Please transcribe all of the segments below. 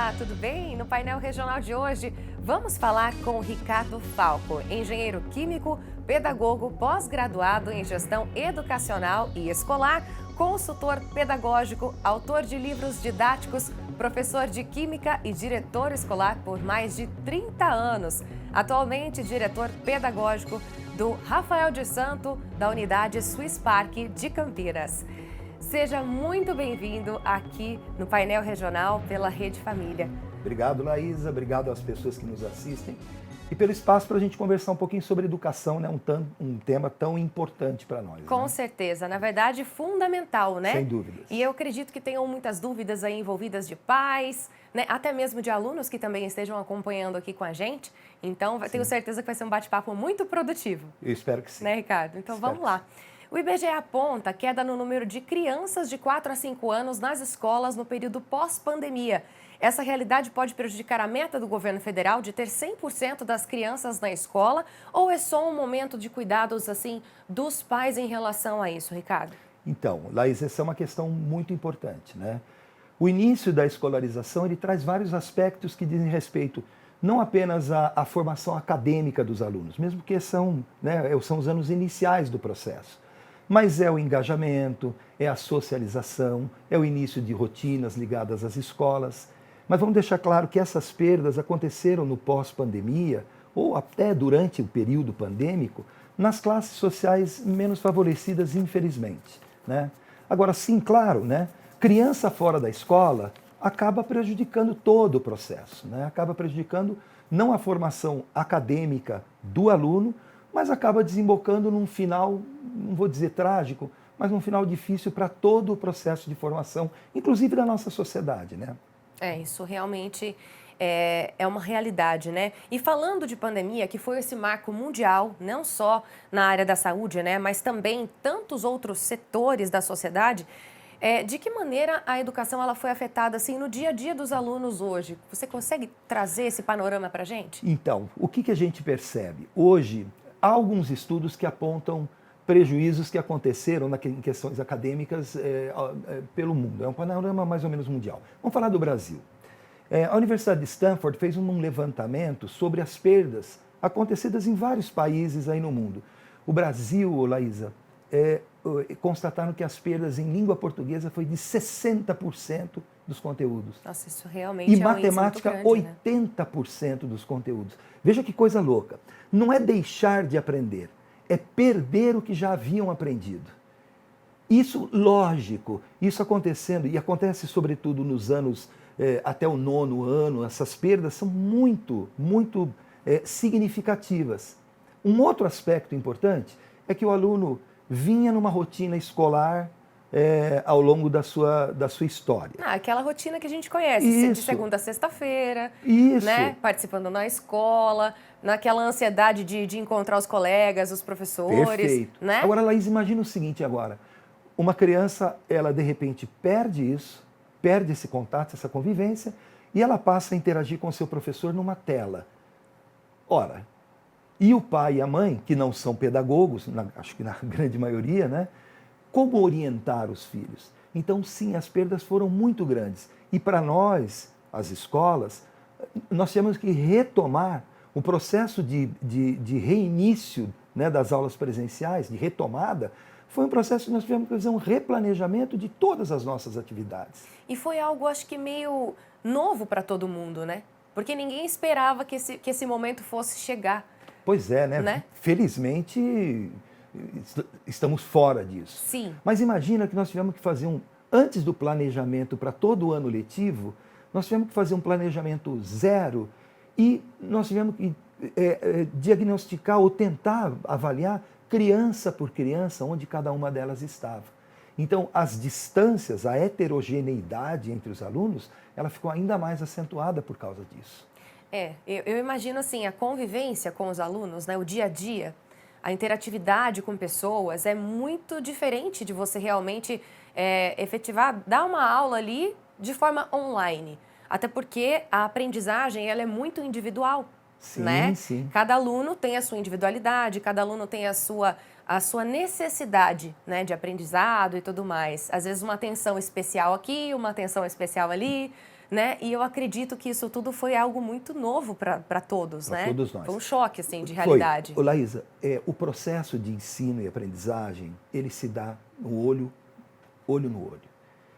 Olá, tudo bem? No painel regional de hoje, vamos falar com Ricardo Falco, engenheiro químico, pedagogo, pós-graduado em gestão educacional e escolar, consultor pedagógico, autor de livros didáticos, professor de química e diretor escolar por mais de 30 anos. Atualmente, diretor pedagógico do Rafael de Santo, da unidade Swiss Park de Campinas. Seja muito bem-vindo aqui no painel regional pela Rede Família. Obrigado, Laísa. Obrigado às pessoas que nos assistem e pelo espaço para a gente conversar um pouquinho sobre educação, né? Um tema tão importante para nós. Com certeza. Na verdade, fundamental, né? Sem dúvidas. E eu acredito que tenham muitas dúvidas aí envolvidas de pais, né? Até mesmo de alunos que também estejam acompanhando aqui com a gente. Então, tenho certeza que vai ser um bate-papo muito produtivo. Eu espero que sim. Né, Ricardo? Então, vamos lá. O IBGE aponta queda no número de crianças de 4 a 5 anos nas escolas no período pós-pandemia. Essa realidade pode prejudicar a meta do governo federal de ter 100% das crianças na escola, ou é só um momento de cuidados assim dos pais em relação a isso, Ricardo? Então, Laís, essa é uma questão muito importante, né? O início da escolarização, ele traz vários aspectos que dizem respeito não apenas à formação acadêmica dos alunos, mesmo que são os anos iniciais do processo, mas é o engajamento, é a socialização, é o início de rotinas ligadas às escolas. Mas vamos deixar claro que essas perdas aconteceram no pós-pandemia ou até durante o período pandêmico nas classes sociais menos favorecidas, infelizmente, né? Agora, sim, claro, né? Criança fora da escola acaba prejudicando todo o processo, né? Acaba prejudicando não a formação acadêmica do aluno, mas acaba desembocando num final, não vou dizer trágico, mas num final difícil para todo o processo de formação, inclusive da nossa sociedade, né? Isso realmente é uma realidade, né? E falando de pandemia, que foi esse marco mundial, não só na área da saúde, né, mas também em tantos outros setores da sociedade, de que maneira a educação ela foi afetada assim no dia a dia dos alunos hoje? Você consegue trazer esse panorama para a gente? Então, o que a gente percebe? Hoje, há alguns estudos que apontam prejuízos que aconteceram em questões acadêmicas pelo mundo. É um panorama mais ou menos mundial. Vamos falar do Brasil. A Universidade de Stanford fez um levantamento sobre as perdas acontecidas em vários países aí no mundo. O Brasil, Laísa, constataram que as perdas em língua portuguesa foi de 60% dos conteúdos. Nossa, isso realmente e matemática, grande, 80% dos conteúdos. Veja que coisa louca. Não é deixar de aprender, é perder o que já haviam aprendido. Isso, lógico, isso acontecendo, e acontece sobretudo nos anos, até o 9º ano, essas perdas são muito significativas. Um outro aspecto importante é que o aluno vinha numa rotina escolar ao longo da sua história. Aquela rotina que a gente conhece, de segunda a sexta-feira, né? Participando na escola, naquela ansiedade de encontrar os colegas, os professores. Perfeito. Né? Agora, Laís, imagina o seguinte agora. Uma criança, ela de repente perde isso, perde esse contato, essa convivência, e ela passa a interagir com o seu professor numa tela. Ora, e o pai e a mãe, que não são pedagogos, acho que na grande maioria, né? Como orientar os filhos? Então, sim, as perdas foram muito grandes. E para nós, as escolas, nós temos que retomar o processo de reinício, né, das aulas presenciais, de retomada. Foi um processo que nós tivemos que fazer um replanejamento de todas as nossas atividades. E foi algo, acho que, meio novo para todo mundo, né? Porque ninguém esperava que esse momento fosse chegar. Pois é, né? Felizmente, estamos fora disso. Sim. Mas imagina que nós tivemos que fazer antes do planejamento para todo o ano letivo, nós tivemos que fazer um planejamento zero e nós tivemos que diagnosticar ou tentar avaliar criança por criança onde cada uma delas estava. Então, as distâncias, a heterogeneidade entre os alunos, ela ficou ainda mais acentuada por causa disso. Eu imagino assim, a convivência com os alunos, né, o dia a dia, a interatividade com pessoas é muito diferente de você realmente efetivar, dar uma aula ali de forma online. Até porque a aprendizagem ela é muito individual. Sim, né? sim. Cada aluno tem a sua individualidade, cada aluno tem a sua necessidade, né, de aprendizado e tudo mais. Às vezes uma atenção especial aqui, uma atenção especial ali, né? E eu acredito que isso tudo foi algo muito novo para todos, né? Todos nós. Foi um choque, assim, de realidade. Ô, Laísa, o processo de ensino e aprendizagem, ele se dá no olho no olho.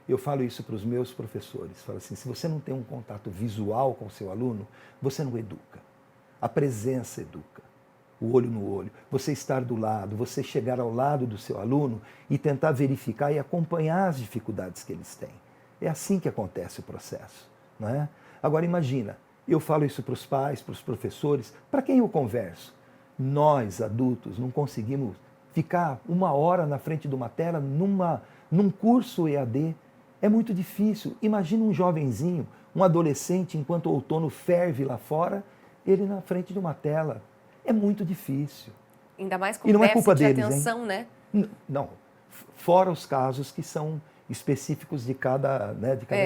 Eu falo isso para os meus professores, falo assim, se você não tem um contato visual com o seu aluno, você não educa. A presença educa, o olho no olho. Você estar do lado, você chegar ao lado do seu aluno e tentar verificar e acompanhar as dificuldades que eles têm. É assim que acontece o processo, não é? Agora imagina, eu falo isso para os pais, para os professores, para quem eu converso? Nós, adultos, não conseguimos ficar 1 hora na frente de uma tela num curso EAD. É muito difícil. Imagina um jovenzinho, um adolescente, enquanto o outono ferve lá fora, ele na frente de uma tela. É muito difícil. Ainda mais com e não é culpa déficit de deles, atenção, hein? né? Não. Fora os casos que são específicos de cada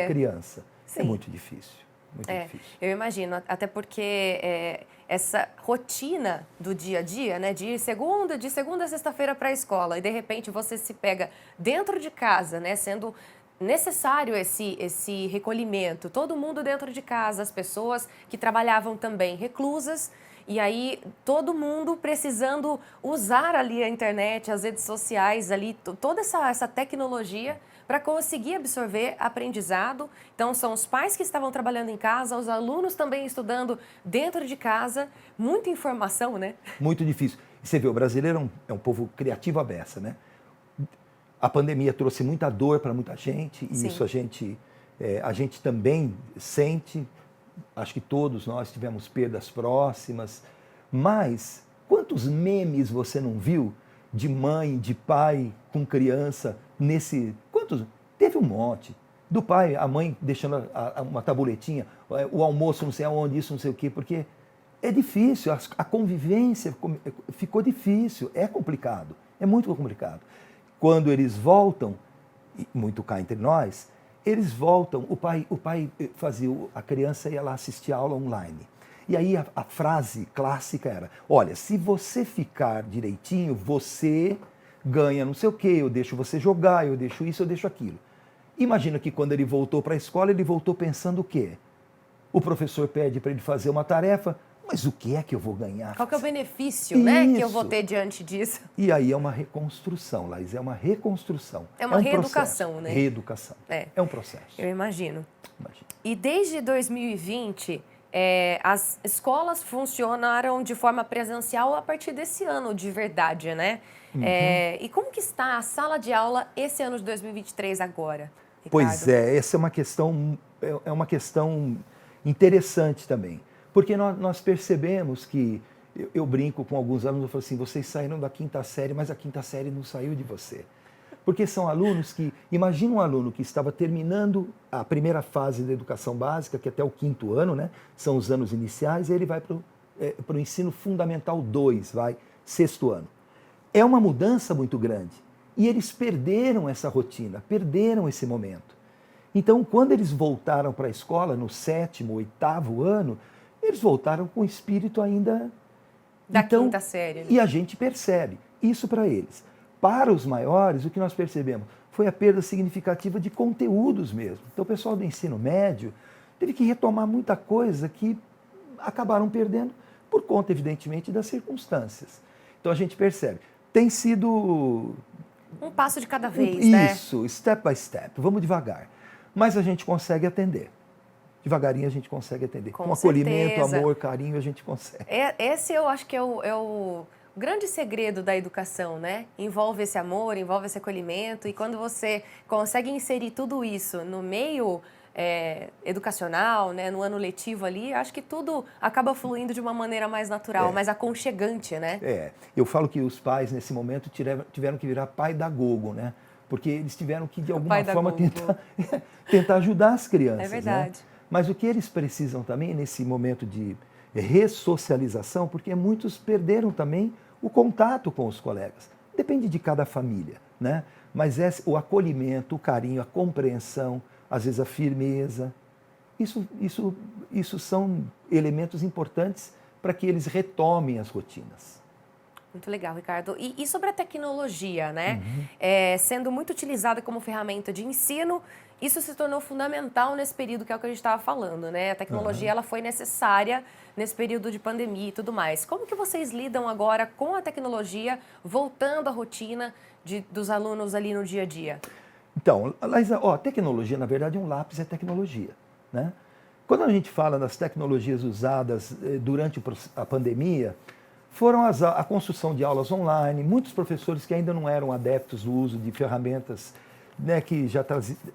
criança. Sim. É muito difícil. Muito difícil. Eu imagino, até porque essa rotina do dia a dia, né, de segunda a sexta-feira para a escola, e de repente você se pega dentro de casa, né, sendo necessário esse recolhimento, todo mundo dentro de casa, as pessoas que trabalhavam também reclusas, e aí todo mundo precisando usar ali a internet, as redes sociais, ali, toda essa tecnologia para conseguir absorver aprendizado. Então, são os pais que estavam trabalhando em casa, os alunos também estudando dentro de casa. Muita informação, né? Muito difícil. E você vê, o brasileiro é um povo criativo à beça, né? A pandemia trouxe muita dor para muita gente, e Sim. isso a gente também sente. Acho que todos nós tivemos perdas próximas. Mas quantos memes você não viu de mãe, de pai com criança nesse... Quantos? Teve um monte. Do pai, a mãe deixando uma tabuletinha, o almoço não sei aonde, isso não sei o quê, porque é difícil, a convivência ficou difícil, é complicado, é muito complicado. Quando eles voltam, muito cá entre nós, eles voltam, o pai fazia, a criança ia lá assistir a aula online. E aí a frase clássica era, olha, se você ficar direitinho, você ganha não sei o quê, eu deixo você jogar, eu deixo isso, eu deixo aquilo. Imagina que quando ele voltou para a escola, ele voltou pensando o quê? O professor pede para ele fazer uma tarefa, mas o que é que eu vou ganhar? Qual que é o benefício, né, que eu vou ter diante disso? E aí é uma reconstrução, Laís, é uma reconstrução. É uma reeducação, processo. né? Reeducação. É um processo. Eu imagino. E desde 2020, as escolas funcionaram de forma presencial a partir desse ano, de verdade, né? Uhum. E como que está a sala de aula esse ano de 2023 agora, Ricardo? Pois é, essa é uma questão interessante também. Porque nós percebemos que, eu brinco com alguns alunos, eu falo assim, vocês saíram da 5ª série, mas a 5ª série não saiu de você. Porque são alunos que, imagina um aluno que estava terminando a primeira fase da educação básica, que é até o 5º ano, né? São os anos iniciais, e ele vai para o ensino fundamental 2, 6º ano. É uma mudança muito grande. E eles perderam essa rotina, perderam esse momento. Então, quando eles voltaram para a escola, no 7º, 8º ano, eles voltaram com o espírito ainda... Da 5ª série. Né? E a gente percebe isso para eles. Para os maiores, o que nós percebemos foi a perda significativa de conteúdos mesmo. Então, o pessoal do ensino médio teve que retomar muita coisa que acabaram perdendo por conta, evidentemente, das circunstâncias. Então, a gente percebe. Tem sido... Um passo de cada vez, né? Isso, step by step. Vamos devagar. Mas a gente consegue atender. Devagarinho a gente consegue atender. Com acolhimento, amor, carinho, a gente consegue. Esse eu acho que é o grande segredo da educação, né? Envolve esse amor, envolve esse acolhimento. E quando você consegue inserir tudo isso no meio educacional, né? No ano letivo ali, acho que tudo acaba fluindo de uma maneira mais natural, mais aconchegante, né? Eu falo que os pais, nesse momento, tiveram que virar pedagogo, né? Porque eles tiveram que, de alguma forma, tentar ajudar as crianças. É verdade. Né? Mas o que eles precisam também, nesse momento de ressocialização, porque muitos perderam também o contato com os colegas. Depende de cada família, né? Mas o acolhimento, o carinho, a compreensão, às vezes a firmeza, isso são elementos importantes para que eles retomem as rotinas. Muito legal, Ricardo. E sobre a tecnologia, né? Uhum. Sendo muito utilizada como ferramenta de ensino, isso se tornou fundamental nesse período que é o que a gente estava falando, né? A tecnologia Uhum. ela foi necessária nesse período de pandemia e tudo mais. Como que vocês lidam agora com a tecnologia, voltando à rotina dos alunos ali no dia a dia? Então, Laísa, ó, tecnologia, na verdade, um lápis é tecnologia, né? Quando a gente fala das tecnologias usadas durante a pandemia, foram a construção de aulas online, muitos professores que ainda não eram adeptos do uso de ferramentas, né, que já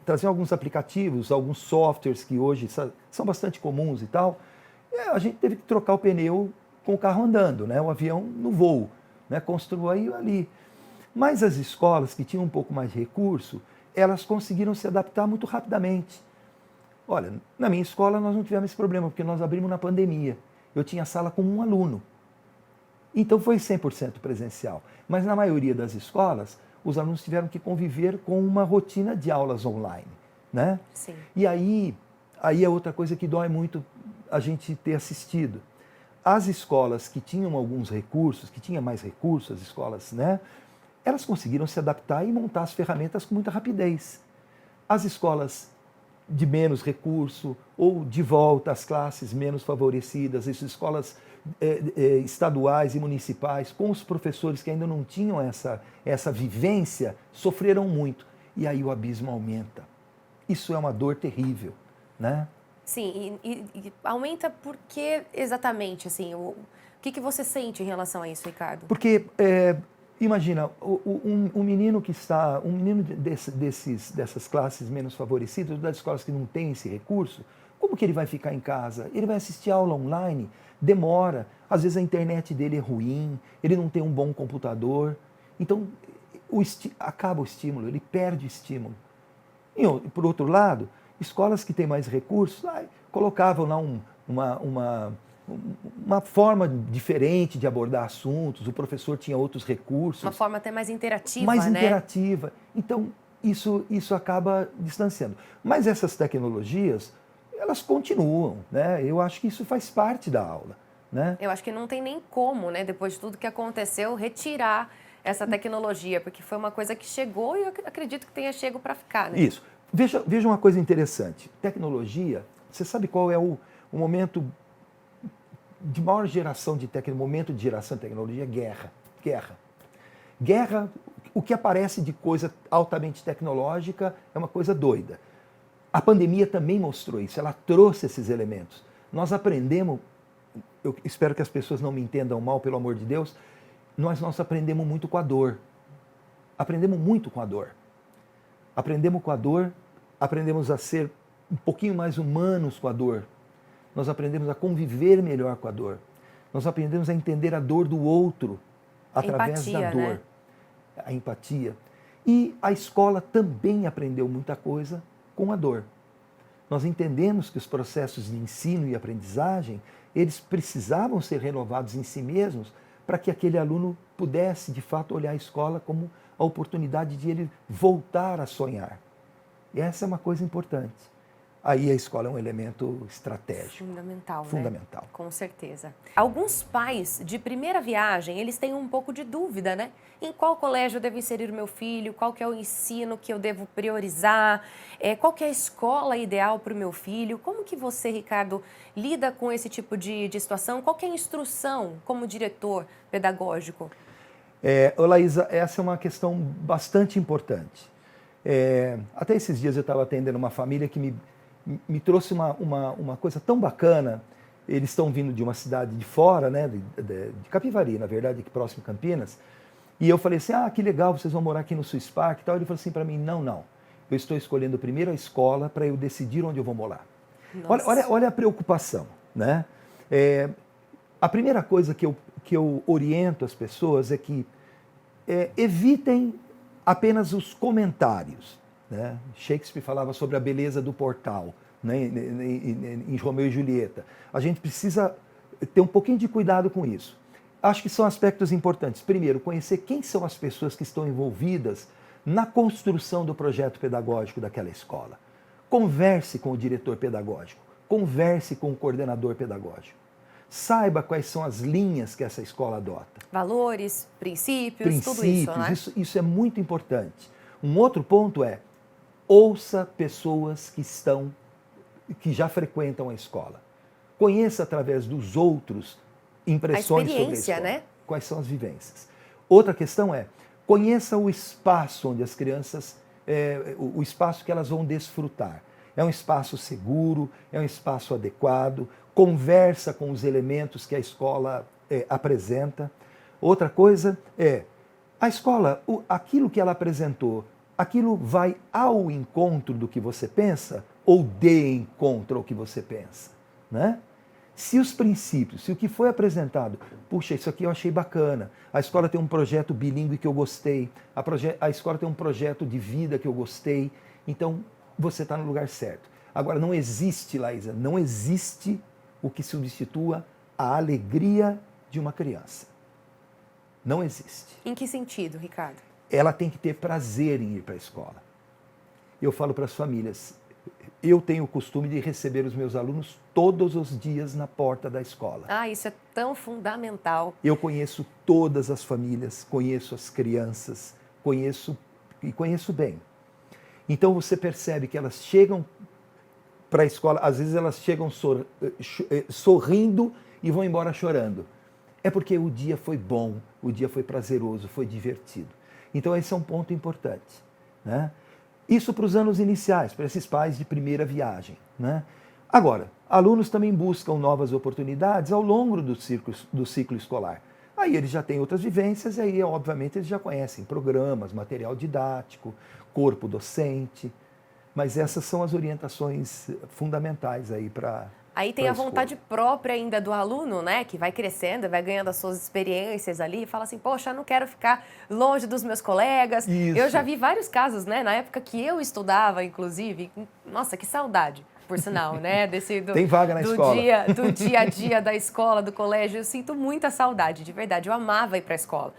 traziam alguns aplicativos, alguns softwares que hoje são bastante comuns e tal, a gente teve que trocar o pneu com o carro andando, né, o avião no voo, né, construiu ali. Mas as escolas que tinham um pouco mais de recurso, elas conseguiram se adaptar muito rapidamente. Olha, na minha escola nós não tivemos esse problema, porque nós abrimos na pandemia. Eu tinha sala com um aluno. Então foi 100% presencial. Mas na maioria das escolas, os alunos tiveram que conviver com uma rotina de aulas online, né? Sim. E aí é outra coisa que dói muito a gente ter assistido. As escolas que tinham alguns recursos, que tinham mais recursos, as escolas, né? Elas conseguiram se adaptar e montar as ferramentas com muita rapidez. As escolas de menos recurso ou de volta às classes menos favorecidas, as escolas estaduais e municipais, com os professores que ainda não tinham essa vivência, sofreram muito. E aí o abismo aumenta. Isso é uma dor terrível, né? Sim, e aumenta por que exatamente, assim, o que você sente em relação a isso, Ricardo? Porque, imagina, um menino dessas classes menos favorecidas, das escolas que não têm esse recurso, como que ele vai ficar em casa? Ele vai assistir aula online, demora, às vezes a internet dele é ruim, ele não tem um bom computador, então acaba o estímulo, ele perde o estímulo. E, por outro lado, escolas que têm mais recursos, colocavam lá uma forma diferente de abordar assuntos, o professor tinha outros recursos. Uma forma até mais interativa, mais né? interativa. Então, isso acaba distanciando. Mas essas tecnologias, elas continuam, né? Eu acho que isso faz parte da aula, né? Eu acho que não tem nem como, né, depois de tudo que aconteceu, retirar essa tecnologia, porque foi uma coisa que chegou e eu acredito que tenha chego para ficar, né? Isso. Veja uma coisa interessante. Tecnologia, você sabe qual é o momento de maior geração de tecnologia, momento de geração de tecnologia? Guerra, o que aparece de coisa altamente tecnológica é uma coisa doida. A pandemia também mostrou isso, ela trouxe esses elementos. Nós aprendemos, eu espero que as pessoas não me entendam mal, pelo amor de Deus, nós aprendemos muito com a dor. Aprendemos muito com a dor. Aprendemos com a dor, aprendemos a ser um pouquinho mais humanos com a dor. Nós aprendemos a conviver melhor com a dor. Nós aprendemos a entender a dor do outro através da dor. Né? A empatia. E a escola também aprendeu muita coisa com a dor. Nós entendemos que os processos de ensino e aprendizagem, eles precisavam ser renovados em si mesmos para que aquele aluno pudesse, de fato, olhar a escola como a oportunidade de ele voltar a sonhar. E essa é uma coisa importante. Aí a escola é um elemento estratégico. Fundamental, né? Fundamental. Com certeza. Alguns pais de primeira viagem, eles têm um pouco de dúvida, né? Em qual colégio eu devo inserir o meu filho? Qual que é o ensino que eu devo priorizar? Qual que é a escola ideal para o meu filho? Como que você, Ricardo, lida com esse tipo de situação? Qual que é a instrução como diretor pedagógico? Laísa, essa é uma questão bastante importante. Até esses dias eu estava atendendo uma família que me trouxe uma coisa tão bacana. Eles estão vindo de uma cidade de fora, né, de Capivari, na verdade, aqui próximo de Campinas. E eu falei assim, que legal, vocês vão morar aqui no Swiss Park e tal. Ele falou assim para mim, não. Eu estou escolhendo primeiro a escola para eu decidir onde eu vou morar. Olha a preocupação, né? A primeira coisa que eu oriento as pessoas é que evitem apenas os comentários. Né? Shakespeare falava sobre a beleza do portal, né? em Romeu e Julieta. A gente precisa ter um pouquinho de cuidado com isso. Acho que são aspectos importantes. Primeiro, conhecer quem são as pessoas que estão envolvidas na construção do projeto pedagógico daquela escola. Converse com o diretor pedagógico, converse com o coordenador pedagógico. saiba quais são as linhas que essa escola adota. Valores, princípios, tudo isso, né? Isso é muito importante. Um outro ponto é, ouça pessoas que já frequentam a escola. Conheça através dos outros impressões sobre a escola. Né? Quais são as vivências. Outra questão é, conheça o espaço onde as crianças, o espaço que elas vão desfrutar. É um espaço seguro, é um espaço adequado, conversa com os elementos que a escola apresenta. Outra coisa é, a escola, aquilo que ela apresentou, aquilo vai ao encontro do que você pensa ou de encontro ao que você pensa, né? Se os princípios, se o que foi apresentado, puxa, isso aqui eu achei bacana, a escola tem um projeto bilíngue que eu gostei, a escola tem um projeto de vida que eu gostei, então você está no lugar certo. Agora, não existe, Laísa, não existe o que substitua a alegria de uma criança. Não existe. Em que sentido, Ricardo? Ela tem que ter prazer em ir para a escola. Eu falo para as famílias, eu tenho o costume de receber os meus alunos todos os dias na porta da escola. Ah, isso é tão fundamental. Eu conheço todas as famílias, conheço as crianças, conheço bem. Então você percebe que elas chegam para a escola, às vezes elas chegam sorrindo e vão embora chorando. É porque o dia foi bom, o dia foi prazeroso, foi divertido. Então esse é um ponto importante, né? Isso para os anos iniciais, para esses pais de primeira viagem, né? Agora, alunos também buscam novas oportunidades ao longo do ciclo escolar. Aí eles já têm outras vivências e aí, obviamente, eles já conhecem programas, material didático, corpo docente, mas essas são as orientações fundamentais aí para... Aí tem a vontade própria ainda do aluno, né, que vai crescendo, vai ganhando as suas experiências ali e fala assim, poxa, eu não quero ficar longe dos meus colegas. Isso. Eu já vi vários casos, né, na época que eu estudava, inclusive, nossa, que saudade, por sinal, né, tem vaga na escola. Do dia a dia da escola, do colégio, eu sinto muita saudade, de verdade, eu amava ir para a escola.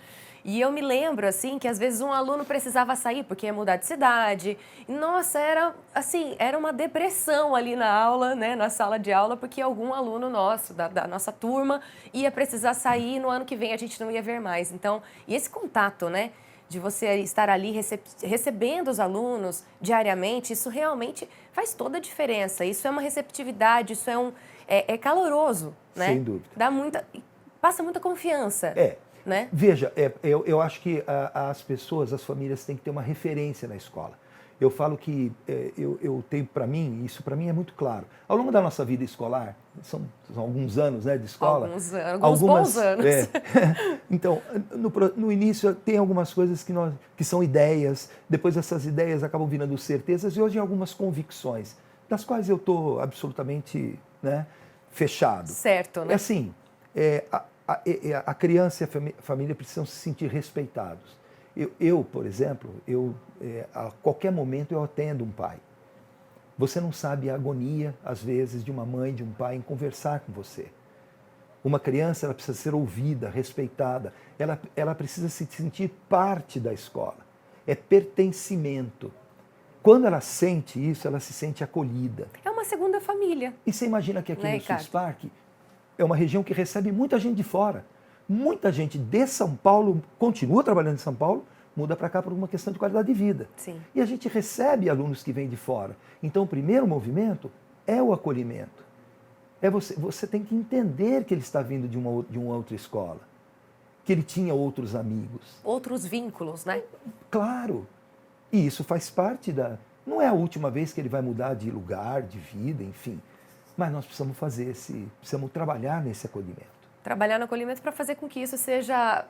E eu me lembro, assim, que às vezes um aluno precisava sair porque ia mudar de cidade. E, nossa, era uma depressão ali na aula, né, na sala de aula, porque algum aluno nosso, da nossa turma, ia precisar sair e no ano que vem a gente não ia ver mais. Então, e esse contato, né, de você estar ali recebendo os alunos diariamente, isso realmente faz toda a diferença. Isso é uma receptividade, isso é caloroso, né? Sem dúvida. Passa muita confiança. Né? Veja, eu acho que as pessoas, as famílias têm que ter uma referência na escola. Eu falo que eu tenho para mim, isso para mim é muito claro. Ao longo da nossa vida escolar, são alguns anos, né, de escola. Alguns bons anos. Então, no início tem algumas coisas que são ideias, depois essas ideias acabam virando certezas e hoje algumas convicções, das quais eu estou absolutamente, né, fechado. Certo, né? É assim, a criança e a família precisam se sentir respeitados. Eu, por exemplo, a qualquer momento eu atendo um pai. Você não sabe a agonia, às vezes, de uma mãe, de um pai em conversar com você. Uma criança, ela precisa ser ouvida, respeitada. Ela precisa se sentir parte da escola. É pertencimento. Quando ela sente isso, ela se sente acolhida. É uma segunda família. E você imagina que aqui no Ricardo? Swiss Park é uma região que recebe muita gente de fora. Muita gente de São Paulo continua trabalhando em São Paulo, muda para cá por uma questão de qualidade de vida. Sim. E a gente recebe alunos que vêm de fora. Então, o primeiro movimento é o acolhimento. Você tem que entender que ele está vindo de uma outra escola, que ele tinha outros amigos. Outros vínculos, né? Claro. E isso faz parte não é a última vez que ele vai mudar de lugar, de vida, enfim. Mas nós precisamos precisamos trabalhar nesse acolhimento. Trabalhar no acolhimento para fazer com que isso seja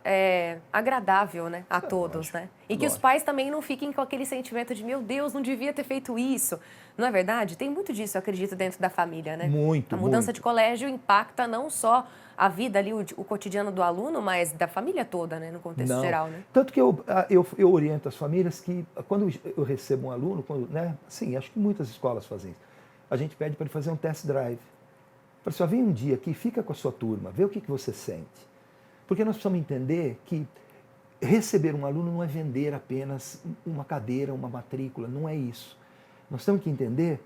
agradável, né, a todos, lógico, né? E que os pais também não fiquem com aquele sentimento de, meu Deus, não devia ter feito isso. Não é verdade? Tem muito disso, eu acredito, dentro da família, né? Muito, a mudança muito. de colégio impacta não só a vida ali, o cotidiano do aluno, mas da família toda, né, no contexto geral, né? Tanto que eu oriento as famílias que, quando eu recebo um aluno, né, sim, acho que muitas escolas fazem isso, a gente pede para ele fazer um test drive. Para só vir um dia aqui, fica com a sua turma, vê o que você sente. Porque nós precisamos entender que receber um aluno não é vender apenas uma cadeira, uma matrícula, não é isso. Nós temos que entender,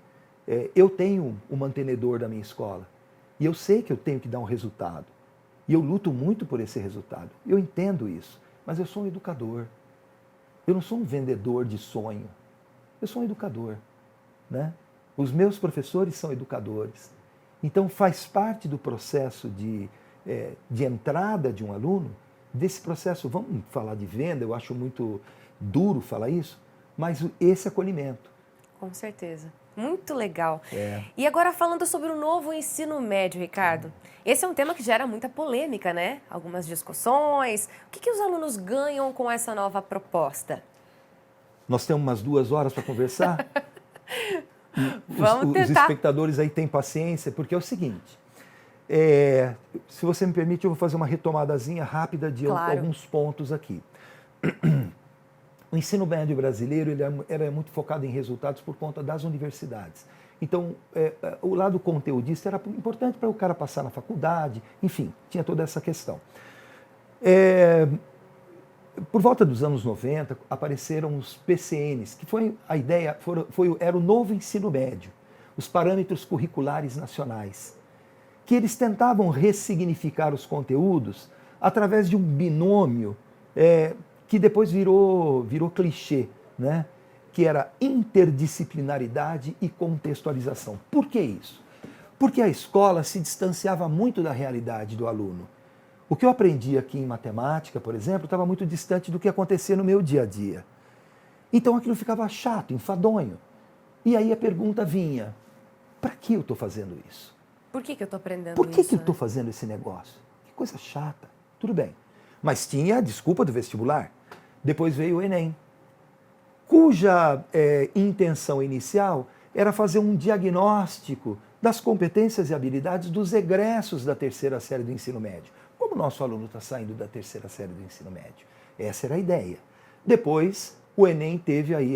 eu tenho o mantenedor da minha escola. E eu sei que eu tenho que dar um resultado. E eu luto muito por esse resultado. Eu entendo isso. Mas eu sou um educador. Eu não sou um vendedor de sonho. Eu sou um educador, né? Os meus professores são educadores. Então, faz parte do processo de entrada de um aluno, desse processo, vamos falar de venda, eu acho muito duro falar isso, mas esse acolhimento. Com certeza. Muito legal. E agora falando sobre o novo ensino médio, Ricardo. Esse é um tema que gera muita polêmica, né? Algumas discussões. O que os alunos ganham com essa nova proposta? Nós temos umas 2 horas para conversar? Vamos tentar. Os espectadores aí têm paciência, porque é o seguinte, se você me permite, eu vou fazer uma retomadazinha rápida de alguns pontos aqui. O ensino médio brasileiro ele era muito focado em resultados por conta das universidades. Então, o lado conteudista era importante para o cara passar na faculdade, enfim, tinha toda essa questão. Por volta dos anos 90, apareceram os PCNs, que foi a ideia, era o novo ensino médio, os parâmetros curriculares nacionais, que eles tentavam ressignificar os conteúdos através de um binômio que depois virou clichê, né? Que era interdisciplinaridade e contextualização. Por que isso? Porque a escola se distanciava muito da realidade do aluno. O que eu aprendi aqui em matemática, por exemplo, estava muito distante do que acontecia no meu dia a dia. Então aquilo ficava chato, enfadonho. E aí a pergunta vinha, para que eu estou fazendo isso? Por que eu estou aprendendo isso? Por que eu estou né? fazendo esse negócio? Que coisa chata. Tudo bem. Mas tinha a desculpa do vestibular. Depois veio o Enem, cuja intenção inicial era fazer um diagnóstico das competências e habilidades dos egressos da 3ª série do ensino médio. Como o nosso aluno está saindo da 3ª série do ensino médio? Essa era a ideia. Depois, o Enem teve aí,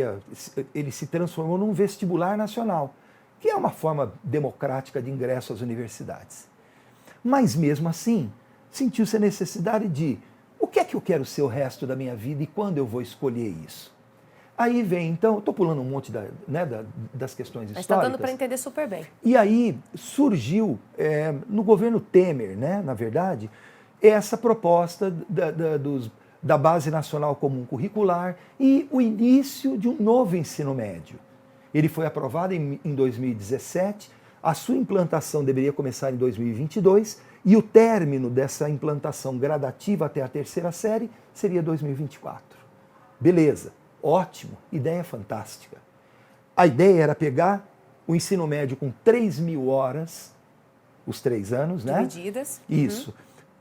ele se transformou num vestibular nacional, que é uma forma democrática de ingresso às universidades. Mas mesmo assim, sentiu-se a necessidade de o que é que eu quero ser o resto da minha vida e quando eu vou escolher isso? Aí vem, então, estou pulando um monte das questões históricas. Mas está dando para entender super bem. E aí surgiu, no governo Temer, né, na verdade, essa proposta da Base Nacional Comum Curricular e o início de um novo ensino médio. Ele foi aprovado em 2017, a sua implantação deveria começar em 2022 e o término dessa implantação gradativa até a 3ª série seria 2024. Beleza, ótimo, ideia fantástica. A ideia era pegar o ensino médio com 3.000 horas, os 3 anos, né? Divididas. Isso.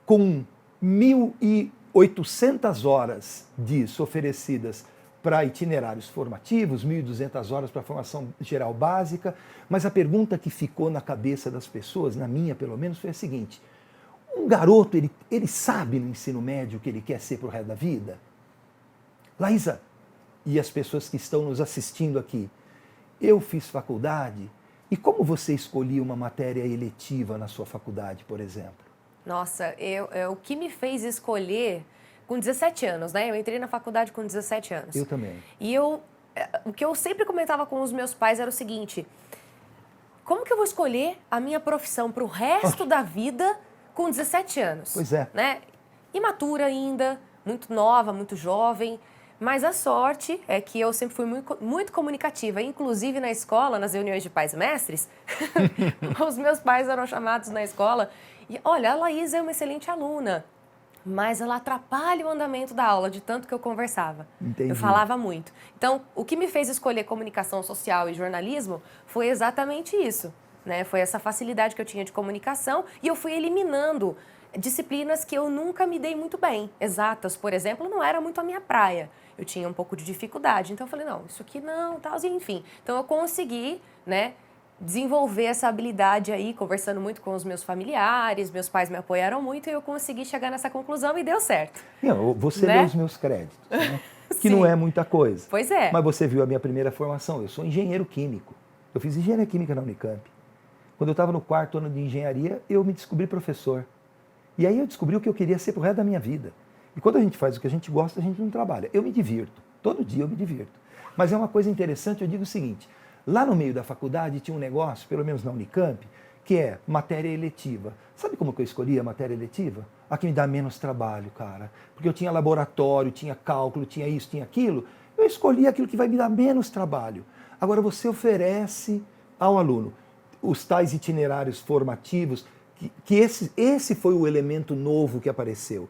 Com 1.800 horas disso oferecidas para itinerários formativos, 1.200 horas para formação geral básica, mas a pergunta que ficou na cabeça das pessoas, na minha pelo menos, foi a seguinte: um garoto, ele sabe no ensino médio o que ele quer ser para o resto da vida? Laísa, e as pessoas que estão nos assistindo aqui, eu fiz faculdade, e como você escolhia uma matéria eletiva na sua faculdade, por exemplo? Nossa, o que me fez escolher com 17 anos, né? Eu entrei na faculdade com 17 anos. Eu também. E o que eu sempre comentava com os meus pais era o seguinte: como que eu vou escolher a minha profissão para o resto da vida com 17 anos? Pois é. Né? Imatura ainda, muito nova, muito jovem. Mas a sorte é que eu sempre fui muito comunicativa. Inclusive na escola, nas reuniões de pais e mestres, os meus pais eram chamados na escola e, olha, a Laísa é uma excelente aluna, mas ela atrapalha o andamento da aula, de tanto que eu conversava. Entendi. Eu falava muito. Então, o que me fez escolher comunicação social e jornalismo foi exatamente isso, né? Foi essa facilidade que eu tinha de comunicação e eu fui eliminando disciplinas que eu nunca me dei muito bem. Exatas, por exemplo, não era muito a minha praia. Eu tinha um pouco de dificuldade. Então, eu falei, não, isso aqui não, tal, enfim. Então, eu consegui, né, desenvolver essa habilidade aí, conversando muito com os meus familiares, meus pais me apoiaram muito e eu consegui chegar nessa conclusão e deu certo. Não, você né? deu os meus créditos, né? Que não é muita coisa. Pois é. Mas você viu a minha primeira formação, eu sou engenheiro químico. Eu fiz engenharia química na Unicamp. Quando eu estava no 4º ano de engenharia, eu me descobri professor. E aí eu descobri o que eu queria ser pro resto da minha vida. E quando a gente faz o que a gente gosta, a gente não trabalha. Eu me divirto. Todo dia eu me divirto. Mas é uma coisa interessante, eu digo o seguinte, lá no meio da faculdade tinha um negócio, pelo menos na Unicamp, que é matéria eletiva. Sabe como que eu escolhi a matéria eletiva? A que me dá menos trabalho, cara. Porque eu tinha laboratório, tinha cálculo, tinha isso, tinha aquilo. Eu escolhi aquilo que vai me dar menos trabalho. Agora você oferece ao aluno os tais itinerários formativos, que esse foi o elemento novo que apareceu.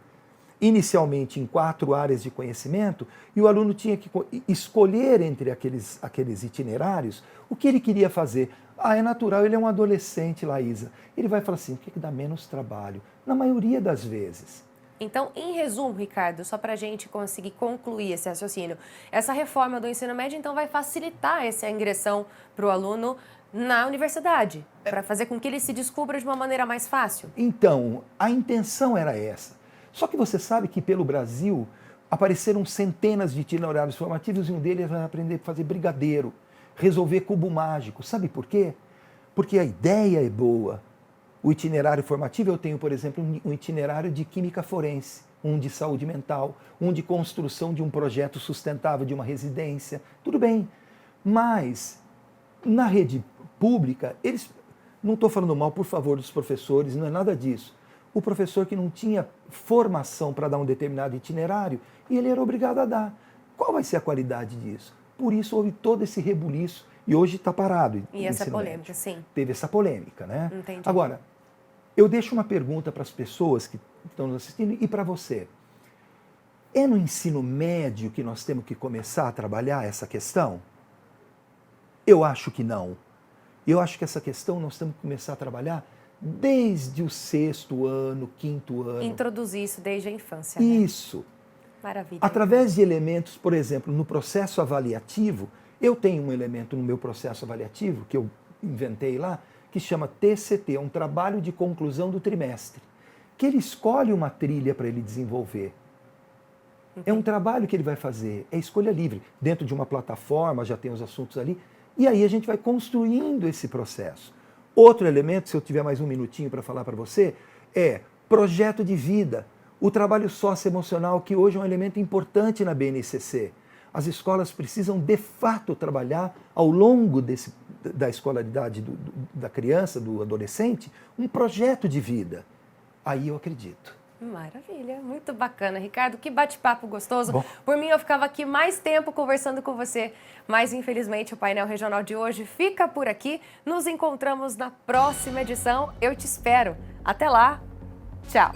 Inicialmente em 4 áreas de conhecimento, e o aluno tinha que escolher entre aqueles itinerários o que ele queria fazer. É natural, ele é um adolescente, Laísa. Ele vai falar assim, o que dá menos trabalho? Na maioria das vezes. Então, em resumo, Ricardo, só para a gente conseguir concluir esse raciocínio, essa reforma do ensino médio, então, vai facilitar essa ingressão para o aluno na universidade, para fazer com que ele se descubra de uma maneira mais fácil? Então, a intenção era essa. Só que você sabe que pelo Brasil apareceram centenas de itinerários formativos e um deles vai aprender a fazer brigadeiro, resolver cubo mágico. Sabe por quê? Porque a ideia é boa. O itinerário formativo, eu tenho, por exemplo, um itinerário de química forense, um de saúde mental, um de construção de um projeto sustentável de uma residência. Tudo bem, mas na rede pública, não estou falando mal, por favor, dos professores, não é nada disso. O professor que não tinha formação para dar um determinado itinerário, e ele era obrigado a dar. Qual vai ser a qualidade disso? Por isso houve todo esse rebuliço e hoje está parado. E essa polêmica, sim. Teve essa polêmica, né? Entendi. Agora, eu deixo uma pergunta para as pessoas que estão nos assistindo e para você. É no ensino médio que nós temos que começar a trabalhar essa questão? Eu acho que não. Eu acho que essa questão nós temos que começar a trabalhar desde o 6º ano, 5º ano. Introduzir isso desde a infância. Né? Isso. Maravilha. Através de elementos, por exemplo, no processo avaliativo, eu tenho um elemento no meu processo avaliativo, que eu inventei lá, que chama TCT, um trabalho de conclusão do trimestre, que ele escolhe uma trilha para ele desenvolver. É um trabalho que ele vai fazer, é escolha livre, dentro de uma plataforma, já tem os assuntos ali, e aí a gente vai construindo esse processo. Outro elemento, se eu tiver mais um minutinho para falar para você, é projeto de vida, o trabalho socioemocional, que hoje é um elemento importante na BNCC. As escolas precisam, de fato, trabalhar ao longo da escolaridade da criança, do adolescente, um projeto de vida. Aí eu acredito. Maravilha, muito bacana. Ricardo, que bate-papo gostoso. Bom. Por mim, eu ficava aqui mais tempo conversando com você, mas infelizmente o painel regional de hoje fica por aqui. Nos encontramos na próxima edição. Eu te espero. Até lá. Tchau.